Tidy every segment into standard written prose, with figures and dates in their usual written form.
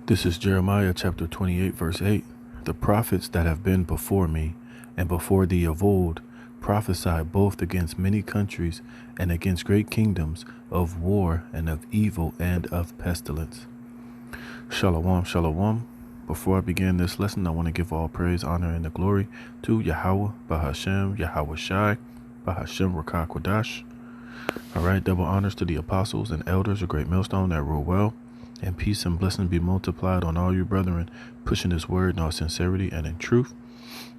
This is Jeremiah chapter 28, verse 8. The prophets that have been before me and before thee of old prophesied both against many countries and against great kingdoms, of war and of evil and of pestilence. Shalom, shalom. Before I begin this lesson, I want to give all praise, honor, and the glory to Yahweh, Bahashem, Yahweh Shai, Bahashem Rakah Kodash. All right, double honors to the apostles and elders of Great Millstone that rule well, and peace and blessing be multiplied on all you brethren, pushing this word in all sincerity and in truth.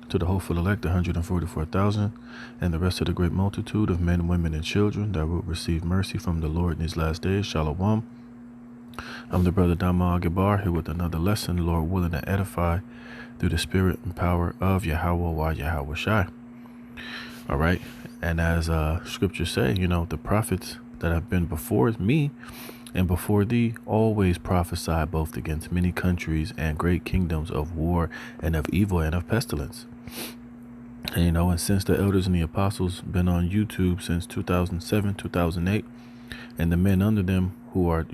To the hopeful elect, 144,000, and the rest of the great multitude of men, women, and children that will receive mercy from the Lord in these last days. Shalom. I'm the brother Dama Agabar here with another lesson, Lord willing, to edify through the spirit and power of Yahweh Yahweh Shai. All right. And as scriptures say, the prophets that have been before me and before thee always prophesy both against many countries and great kingdoms, of war and of evil and of pestilence. And since the elders and the apostles been on YouTube since 2007, 2008, and the men under them who are,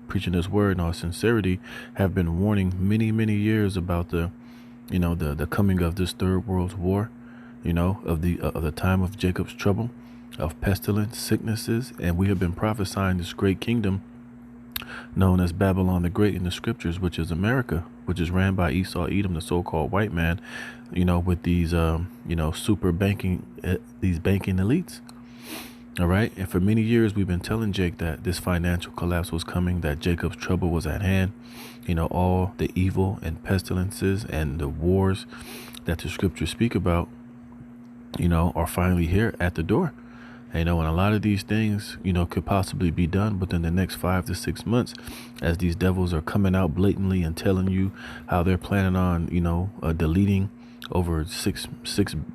preaching this word in all sincerity have been warning many years about the coming of this third world war, of the time of Jacob's trouble, of pestilence, sicknesses, and we have been prophesying this great kingdom known as Babylon the Great in the scriptures, which is America, which is ran by Esau, Edom, the so-called white man, with these, super banking, these banking elites. All right. And for many years, we've been telling Jake that this financial collapse was coming, that Jacob's trouble was at hand. All the evil and pestilences and the wars that the scriptures speak about, are finally here at the door. And a lot of these things, could possibly be done within the next 5 to 6 months, as these devils are coming out blatantly and telling you how they're planning on, deleting over 6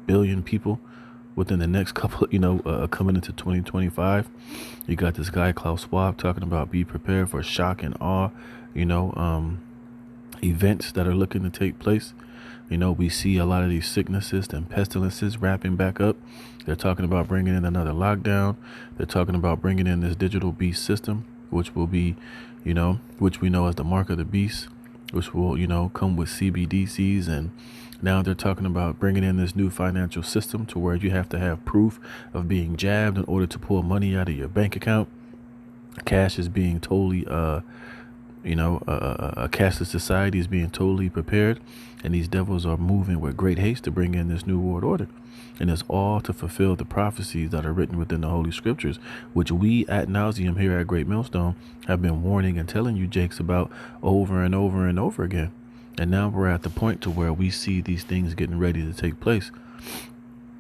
billion people within the next couple, coming into 2025. You got this guy, Klaus Schwab, talking about be prepared for shock and awe, events that are looking to take place. We see a lot of these sicknesses and pestilences wrapping back up. They're talking about bringing in another lockdown. They're talking about bringing in this digital beast system, which will be, which we know as the mark of the beast, which will, come with CBDCs. And now they're talking about bringing in this new financial system to where you have to have proof of being jabbed in order to pull money out of your bank account. Cash is being totally, a cashless society is being totally prepared, and these devils are moving with great haste to bring in this new world order. And it's all to fulfill the prophecies that are written within the Holy Scriptures, which we ad nauseum here at Great Millstone have been warning and telling you, Jakes, about over and over and over again. And now we're at the point to where we see these things getting ready to take place.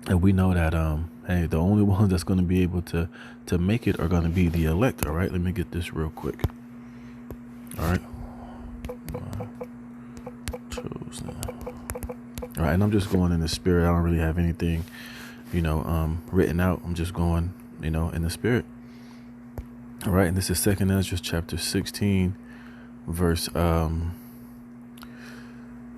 And we know that, hey, the only ones that's going to be able to make it are going to be the elect. All right, let me get this real quick. All right. All right, and I'm just going in the spirit. I don't really have anything, written out. I'm just going, in the spirit. All right, and this is 2nd Ezra chapter 16, verse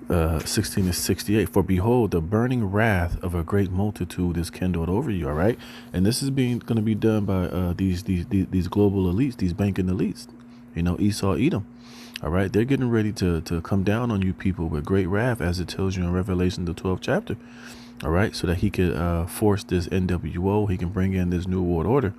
16 to 68. For behold, the burning wrath of a great multitude is kindled over you. All right, and this is going to be done by these global elites, these banking elites. Esau, Edom. All right. They're getting ready to come down on you people with great wrath, as it tells you in Revelation, the 12th chapter. All right. So that he could force this NWO. He can bring in this new world order.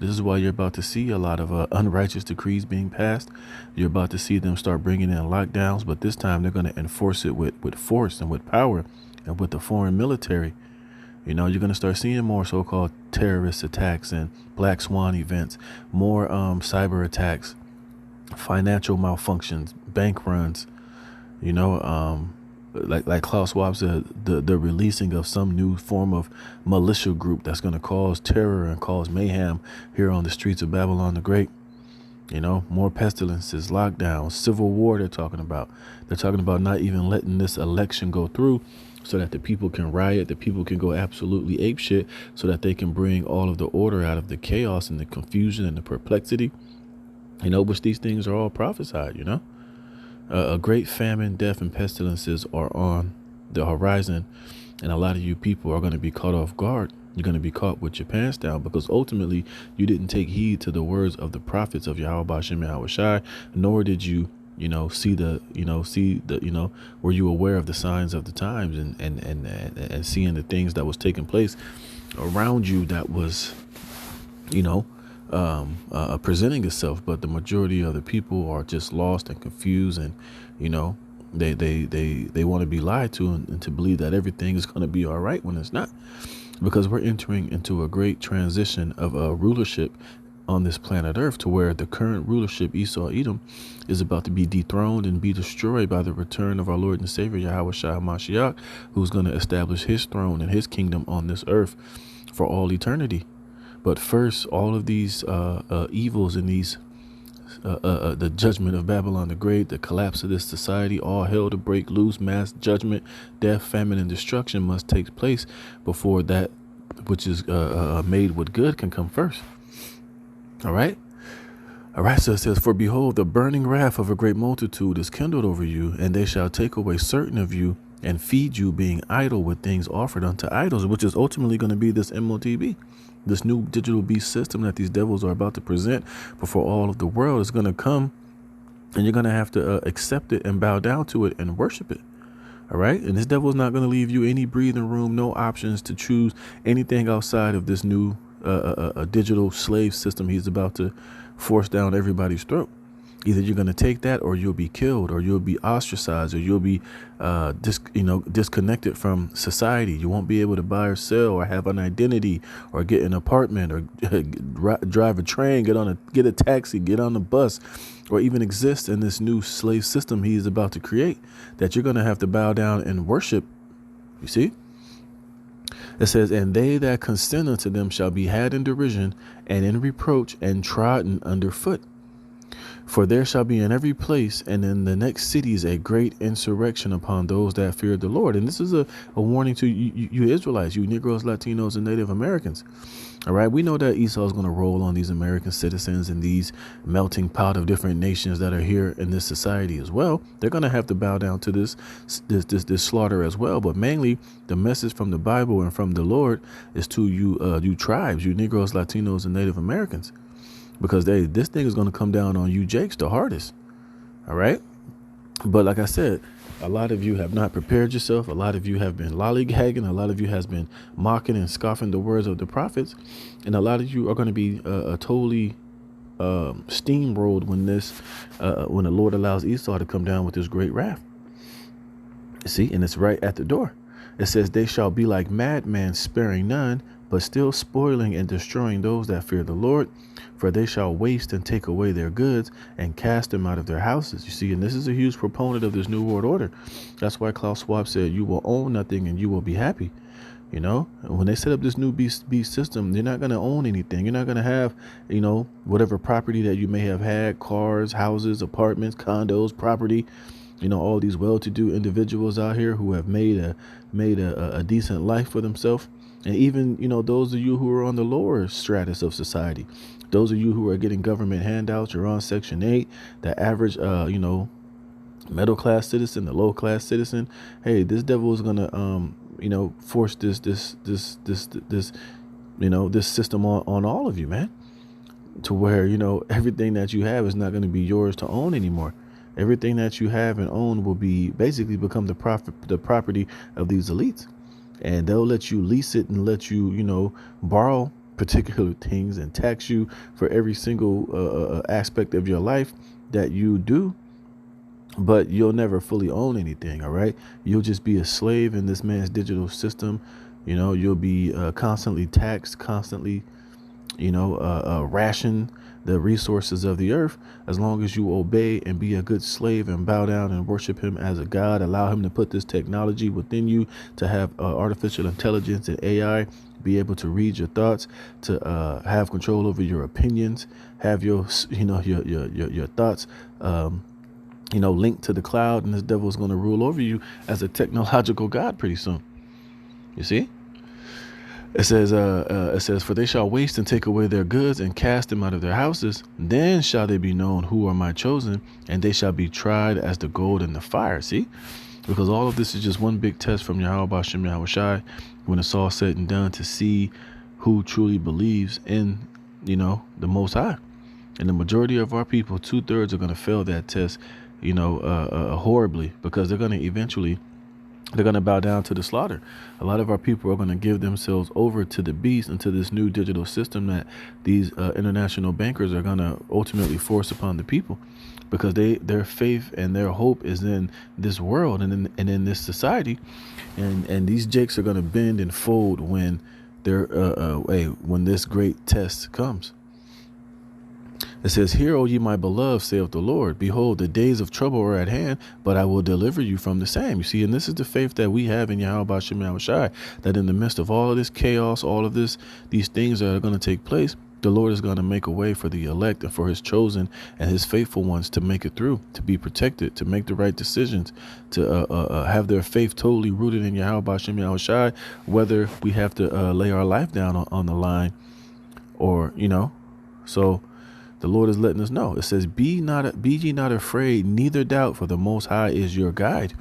This is why you're about to see a lot of unrighteous decrees being passed. You're about to see them start bringing in lockdowns. But this time they're going to enforce it with force and with power and with the foreign military. You're going to start seeing more so-called terrorist attacks and black swan events, more cyber attacks, financial malfunctions, bank runs, like Klaus Schwab said, the releasing of some new form of militia group that's going to cause terror and cause mayhem here on the streets of Babylon the Great. More pestilences, lockdowns, civil war. They're talking about not even letting this election go through so that the people can riot, the people can go absolutely apeshit, so that they can bring all of the order out of the chaos and the confusion and the perplexity. Which these things are all prophesied, a great famine, death, and pestilences are on the horizon. And a lot of you people are going to be caught off guard. You're going to be caught with your pants down, because ultimately you didn't take heed to the words of the prophets of Yahweh Shem Yahweh Shai, nor did you, were you aware of the signs of the times and seeing the things that was taking place around you that was, you know, presenting itself? But the majority of the people are just lost and confused, and you know, they want to be lied to, and to believe that everything is going to be all right when it's not, because we're entering into a great transition of rulership on this planet Earth, to where the current rulership, Esau Edom, is about to be dethroned and be destroyed by the return of our Lord and Savior Yahweh Shah Mashiach, who's going to establish his throne and his kingdom on this earth for all eternity. But first, all of these evils and these the judgment of Babylon the Great, the collapse of this society, all hell to break loose, mass judgment, death, famine, and destruction must take place before that which is made with good can come first. All right. So it says, for behold, the burning wrath of a great multitude is kindled over you, and they shall take away certain of you and feed you, being idle with things offered unto idols, which is ultimately going to be this MOTB, this new digital beast system that these devils are about to present before all of the world is going to come, and you're going to have to accept it and bow down to it and worship it. All right. And this devil is not going to leave you any breathing room, no options to choose anything outside of this new a digital slave system he's about to force down everybody's throat. Either you're going to take that, or you'll be killed, or you'll be ostracized, or you'll be disconnected from society. You won't be able to buy or sell or have an identity or get an apartment or drive a train, get a taxi, get on a bus, or even exist in this new slave system he is about to create, that you're going to have to bow down and worship. You see? It says, and they that consent unto them shall be had in derision and in reproach and trodden under foot. For there shall be in every place and in the next cities a great insurrection upon those that fear the Lord. And this is a warning to you Israelites, you Negroes, Latinos, and Native Americans. All right. We know that Esau is going to roll on these American citizens and these melting pot of different nations that are here in this society as well. They're going to have to bow down to this slaughter as well. But mainly the message from the Bible and from the Lord is to you tribes, you Negroes, Latinos, and Native Americans, because this thing is going to come down on you Jakes the hardest. All right. But like I said, a lot of you have not prepared yourself. A lot of you have been lollygagging. A lot of you has been mocking and scoffing the words of the prophets. And a lot of you are going to be totally steamrolled when the Lord allows Esau to come down with this great wrath. See, and it's right at the door. It says, they shall be like madmen, sparing none, but still spoiling and destroying those that fear the Lord. For they shall waste and take away their goods and cast them out of their houses. You see, and this is a huge proponent of this new world order. That's why Klaus Schwab said, you will own nothing and you will be happy. You know, when they set up this new beast system, you're not going to own anything. You're not going to have, whatever property that you may have had, cars, houses, apartments, condos, property. All these well-to-do individuals out here who have made a decent life for themselves. And even, those of you who are on the lower stratus of society, those of you who are getting government handouts, you're on Section 8, the average, middle class citizen, the low class citizen. Hey, this devil is going to, force this system on all of you, man, to where, everything that you have is not going to be yours to own anymore. Everything that you have and own will be basically become the property of these elites. And they'll let you lease it and let you, borrow particular things and tax you for every single aspect of your life that you do. But you'll never fully own anything. All right. You'll just be a slave in this man's digital system. You'll be constantly taxed, constantly, ration the resources of the earth, as long as you obey and be a good slave and bow down and worship him as a god. Allow him to put this technology within you to have artificial intelligence and AI, be able to read your thoughts, to have control over your opinions, have your thoughts, linked to the cloud. And this devil is going to rule over you as a technological god pretty soon. You see? It says, for they shall waste and take away their goods and cast them out of their houses. Then shall they be known who are my chosen, and they shall be tried as the gold in the fire. See, because all of this is just one big test from Yahweh Bashem Yahweh Shai, when it's all said and done, to see who truly believes in, the Most High. And the majority of our people, 2/3, are going to fail that test horribly, because they're going to bow down to the slaughter. A lot of our people are going to give themselves over to the beast and to this new digital system that these international bankers are going to ultimately force upon the people, because their faith and their hope is in this world and in this society. And these jakes are going to bend and fold when when this great test comes. It says, "Hear, O ye my beloved, saith the Lord. Behold, the days of trouble are at hand, but I will deliver you from the same." You see, and this is the faith that we have in Yahweh B'Shem Yahushai, that in the midst of all of this chaos, all of these things that are going to take place, the Lord is going to make a way for the elect and for his chosen and his faithful ones to make it through, to be protected, to make the right decisions, to have their faith totally rooted in Yahweh B'Shem Yahushai, whether we have to lay our life down on the line, or, so the Lord is letting us know. It says, be ye not afraid, neither doubt, for the Most High is your guide,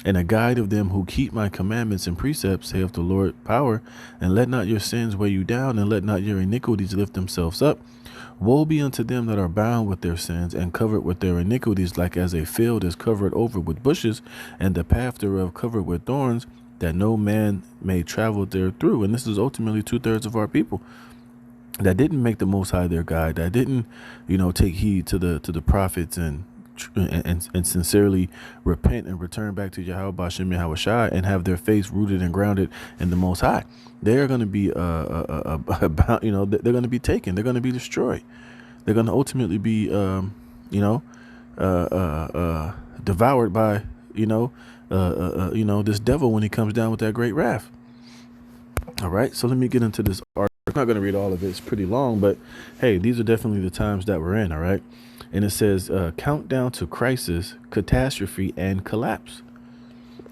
and a guide of them who keep my commandments and precepts, saith the Lord power. And let not your sins weigh you down, and let not your iniquities lift themselves up. Woe be unto them that are bound with their sins, and covered with their iniquities, like as a field is covered over with bushes, and the path thereof covered with thorns, that no man may travel there through. And this is ultimately 2/3 of our people that didn't make the Most High their guide, that didn't, take heed to the prophets and sincerely repent and return back to Yahweh B'Shem Yahushai and have their faith rooted and grounded in the Most High. They're going to be about, they're going to be taken. They're going to be destroyed. They're going to ultimately be, devoured by, this devil when he comes down with that great wrath. All right, so let me get into this article. I'm not going to read all of it. It's pretty long, but hey, these are definitely the times that we're in. All right. And it says, countdown to crisis, catastrophe, and collapse.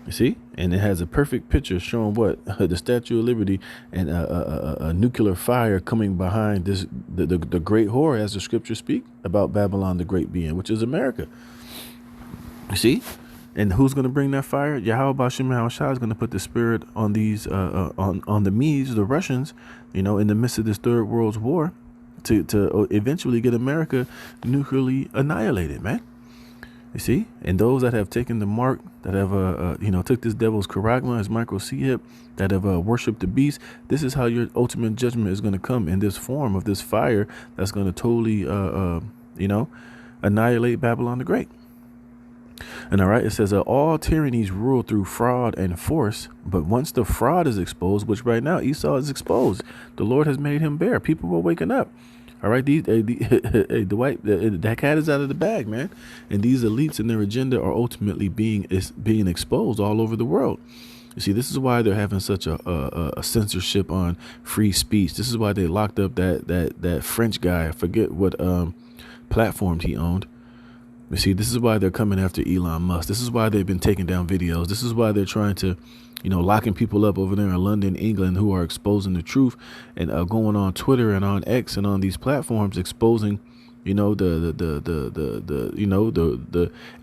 You see? And it has a perfect picture showing what? The Statue of Liberty and a nuclear fire coming behind this, the great horror, as the scriptures speak about Babylon the Great being, which is America. You see? And who's going to bring that fire? Yahweh B'Shem Yahushua is going to put the spirit on these, on the Medes, the Russians, in the midst of this third world war, to eventually get America nuclearly annihilated, man. You see? And those that have taken the mark, that have, took this devil's charagma, his micro C-hip, that have worshipped the beast, this is how your ultimate judgment is going to come, in this form of this fire that's going to totally, annihilate Babylon the Great. And all right, it says, all tyrannies rule through fraud and force, but once the fraud is exposed, which right now Esau is exposed, the Lord has made him bare. People are waking up. All right, that cat is out of the bag, man. And these elites and their agenda are ultimately being exposed all over the world. You see, this is why they're having such a censorship on free speech. This is why they locked up that French guy. I forget what platform he owned. You see, this is why they're coming after Elon Musk. This is why they've been taking down videos. This is why they're trying to, locking people up over there in London, England, who are exposing the truth, and going on Twitter and on X and on these platforms, exposing, the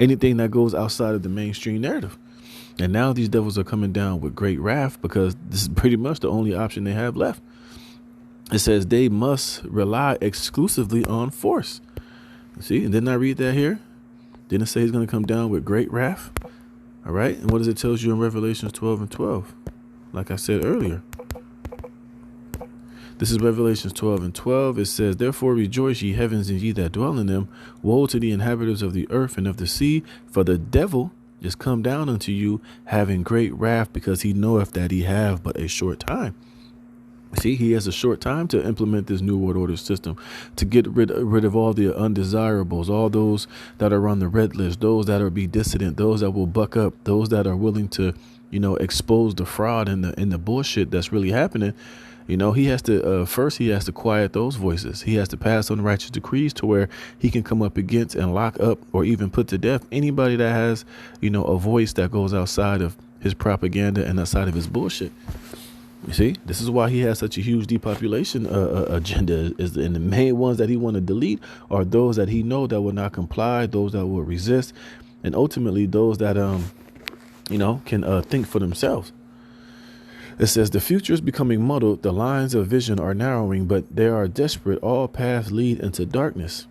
anything that goes outside of the mainstream narrative. And now these devils are coming down with great wrath, because this is pretty much the only option they have left. It says they must rely exclusively on force. You see, and didn't I read that here? Didn't it say he's going to come down with great wrath? All right. And what does it tell you in Revelations 12:12? Like I said earlier. This is Revelations 12:12. It says, therefore rejoice, ye heavens, and ye that dwell in them. Woe to the inhabitants of the earth and of the sea, for the devil is come down unto you, having great wrath, because he knoweth that he have but a short time. See, he has a short time to implement this new world order system, to get rid of all the undesirables, all those that are on the red list, those that are be dissident, those that will buck up, those that are willing to, expose the fraud and the bullshit that's really happening. He has to first he has to quiet those voices. He has to pass on righteous decrees to where he can come up against and lock up or even put to death anybody that has, a voice that goes outside of his propaganda and outside of his bullshit. You see, this is why he has such a huge depopulation agenda, and the main ones that he want to delete are those that he know that will not comply, those that will resist, and ultimately those that, can think for themselves. It says the future is becoming muddled. The lines of vision are narrowing, but they are desperate. All paths lead into darkness.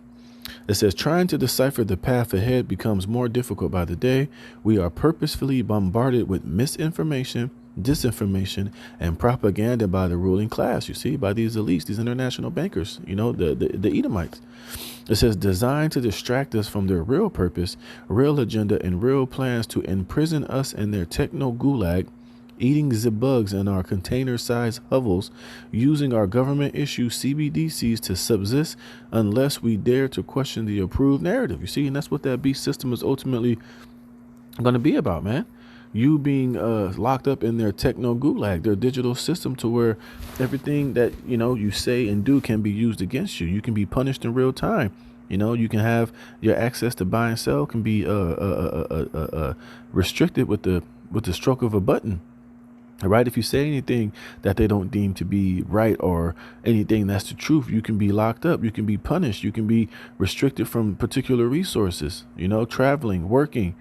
It says, trying to decipher the path ahead becomes more difficult by the day. We are purposefully bombarded with misinformation, disinformation, and propaganda by the ruling class. You see, by these elites, these international bankers, the Edomites. It says, designed to distract us from their real purpose, real agenda, and real plans to imprison us in their techno gulag, eating the bugs in our container-sized hovels, using our government-issued CBDCs to subsist unless we dare to question the approved narrative. You see, and that's what that beast system is ultimately going to be about, man. You being locked up in their techno gulag, their digital system, to where everything that you say and do can be used against you. You can be punished in real time. You can have your access to buy and sell can be restricted with the stroke of a button. All right. If you say anything that they don't deem to be right or anything that's the truth, you can be locked up. You can be punished. You can be restricted from particular resources, traveling, working,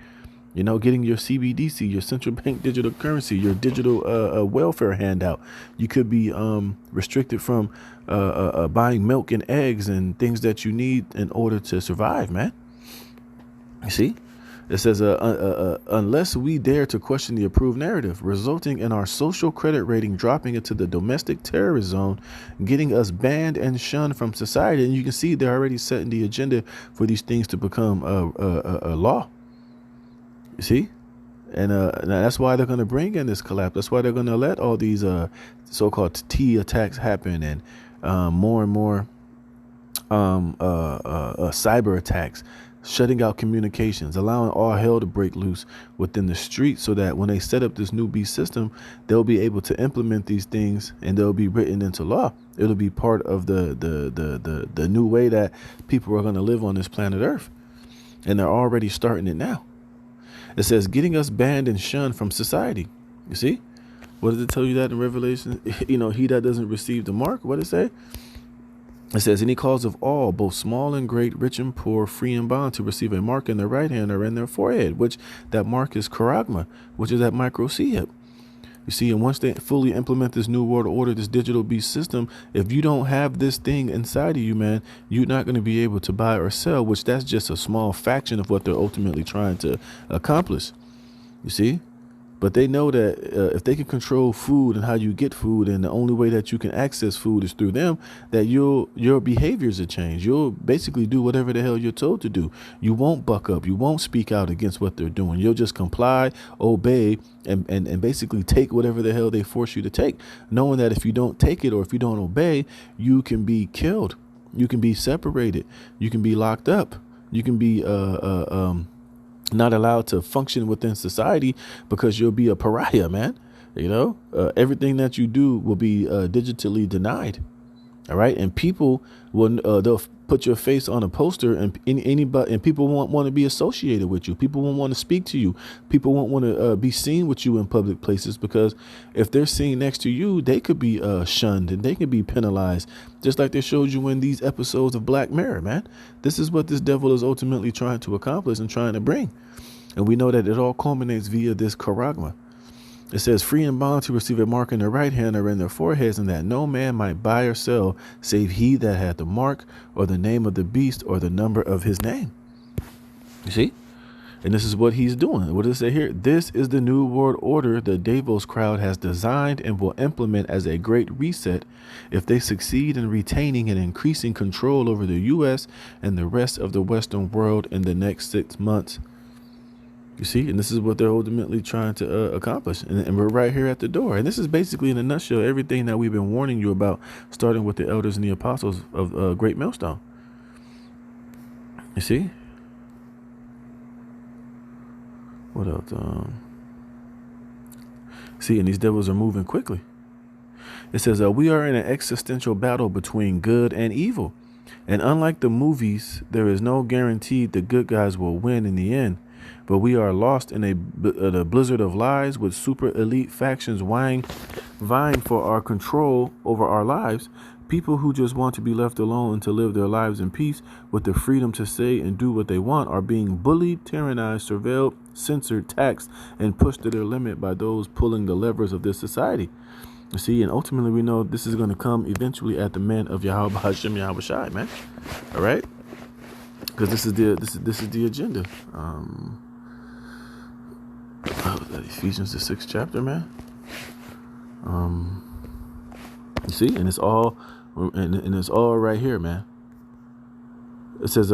getting your CBDC, your central bank digital currency, your digital welfare handout. You could be restricted from buying milk and eggs and things that you need in order to survive, man. You see? It says, unless we dare to question the approved narrative, resulting in our social credit rating dropping into the domestic terrorist zone, getting us banned and shunned from society. And you can see they're already setting the agenda for these things to become a law. You see? And that's why they're going to bring in this collapse. That's why they're going to let all these so-called T attacks happen and more and more cyber attacks, shutting out communications, allowing all hell to break loose within the street, so that when they set up this new beast system, they'll be able to implement these things and they'll be written into law. It'll be part of the new way that people are going to live on this planet Earth. And they're already starting it now. It says, getting us banned and shunned from society. You see? What does it tell you that in Revelation? He that doesn't receive the mark, what does it say? It says, and he calls of all, both small and great, rich and poor, free and bond, to receive a mark in their right hand or in their forehead, which that mark is charagma, which is that micro C-hip. You see, and once they fully implement this new world order, this digital beast system, if you don't have this thing inside of you, man, you're not going to be able to buy or sell, which that's just a small fraction of what they're ultimately trying to accomplish. You see? But they know that if they can control food and how you get food, and the only way that you can access food is through them, that your behaviors will change. You'll basically do whatever the hell you're told to do. You won't buck up. You won't speak out against what they're doing. You'll just comply, obey, and basically take whatever the hell they force you to take, knowing that if you don't take it or if you don't obey, you can be killed. You can be separated. You can be locked up. You can be not allowed to function within society because you'll be a pariah, man. Everything that you do will be digitally denied. All right. And people will they'll put your face on a poster, and anybody, and people won't want to be associated with you. People won't want to speak to you. People won't want to be seen with you in public places, because if they're seen next to you, they could be shunned and they could be penalized, just like they showed you in these episodes of Black Mirror, man. This is what this devil is ultimately trying to accomplish and trying to bring. And we know that it all culminates via this charagma. It says, free and bond to receive a mark in their right hand or in their foreheads, and that no man might buy or sell save he that had the mark or the name of the beast or the number of his name. You see? And this is what he's doing. What does it say here? This is the new world order the Davos crowd has designed and will implement as a great reset if they succeed in retaining and increasing control over the U.S. and the rest of the Western world in the next 6 months. You see, and this is what they're ultimately trying to accomplish. And we're right here at the door. And this is basically, in a nutshell, everything that we've been warning you about, starting with the elders and the apostles of Great Millstone. You see? What else? See, and these devils are moving quickly. It says, we are in an existential battle between good and evil. And unlike the movies, there is no guarantee the good guys will win in the end. But we are lost in a blizzard of lies, with super elite factions vying for our control over our lives. People who just want to be left alone and to live their lives in peace with the freedom to say and do what they want are being bullied, tyrannized, surveilled, censored, taxed, and pushed to their limit by those pulling the levers of this society. You see, and ultimately we know this is going to come eventually at the men of Yahweh Hashem Yahweh Shai, man. All right? because this is the agenda. Ephesians the 6th chapter, man. You see, and it's all right here, man. It says,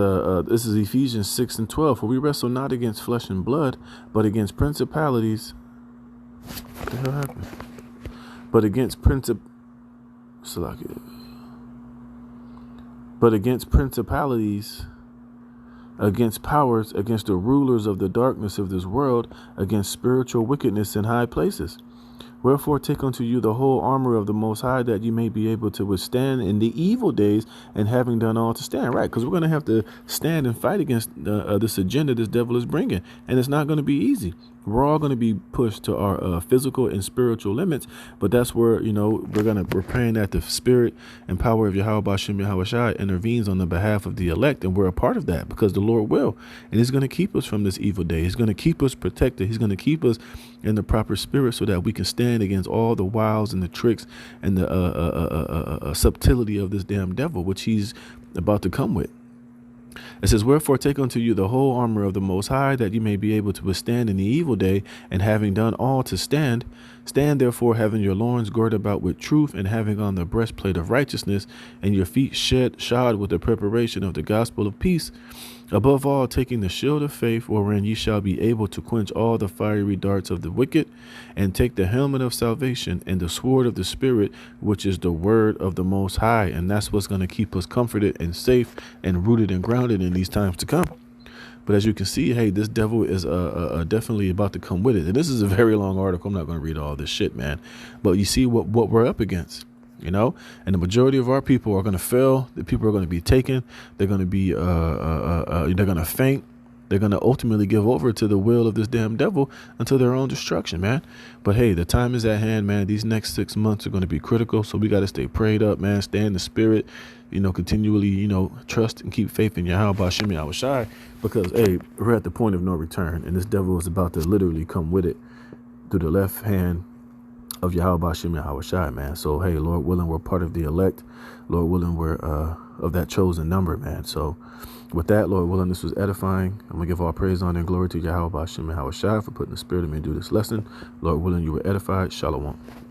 this is Ephesians 6:12. For we wrestle not against flesh and blood, but against principalities. What the hell happened? But against principalities, against powers, against the rulers of the darkness of this world, against spiritual wickedness in high places. Wherefore take unto you the whole armor of the Most High, that you may be able to withstand in the evil days, and having done all to stand. Right, because we're going to have to stand and fight against this agenda this devil is bringing, and it's not going to be easy. We're all going to be pushed to our physical and spiritual limits, but that's where, we're praying that the spirit and power of Yahweh Bashem Yahweh Shai intervenes on the behalf of the elect, and we're a part of that because the Lord will, and He's going to keep us from this evil day. He's going to keep us protected. He's going to keep us in the proper spirit so that we can stand against all the wiles and the tricks and the subtlety of this damn devil, which he's about to come with. It says, wherefore take unto you the whole armor of the Most High, that you may be able to withstand in the evil day, and having done all to stand. Stand therefore, having your loins girded about with truth, and having on the breastplate of righteousness, and your feet shod with the preparation of the gospel of peace. Above all, taking the shield of faith, wherein ye shall be able to quench all the fiery darts of the wicked, and take the helmet of salvation and the sword of the Spirit, which is the word of the Most High. And that's what's going to keep us comforted and safe and rooted and grounded in these times to come. But as you can see, hey, this devil is definitely about to come with it. And this is a very long article. I'm not going to read all this shit, man. But you see what we're up against. And the majority of our people are going to fail. The people are going to be taken. They're going to be, they're going to faint. They're going to ultimately give over to the will of this damn devil until their own destruction, man. But hey, the time is at hand, man. These next 6 months are going to be critical. So we got to stay prayed up, man. Stay in the spirit, continually, trust and keep faith in Yahweh Bashem Yahweh Shai, because, hey, we're at the point of no return. And this devil is about to literally come with it through the left hand of Yahweh Bashem Yahweh Shai, man. So, hey, Lord willing, we're part of the elect. Lord willing, we're of that chosen number, man. So with that, Lord willing, this was edifying. I'm going to give all praise, honor, and glory to Yahweh Bashem Yahweh Shai for putting the spirit in me to do this lesson. Lord willing, you were edified. Shalom.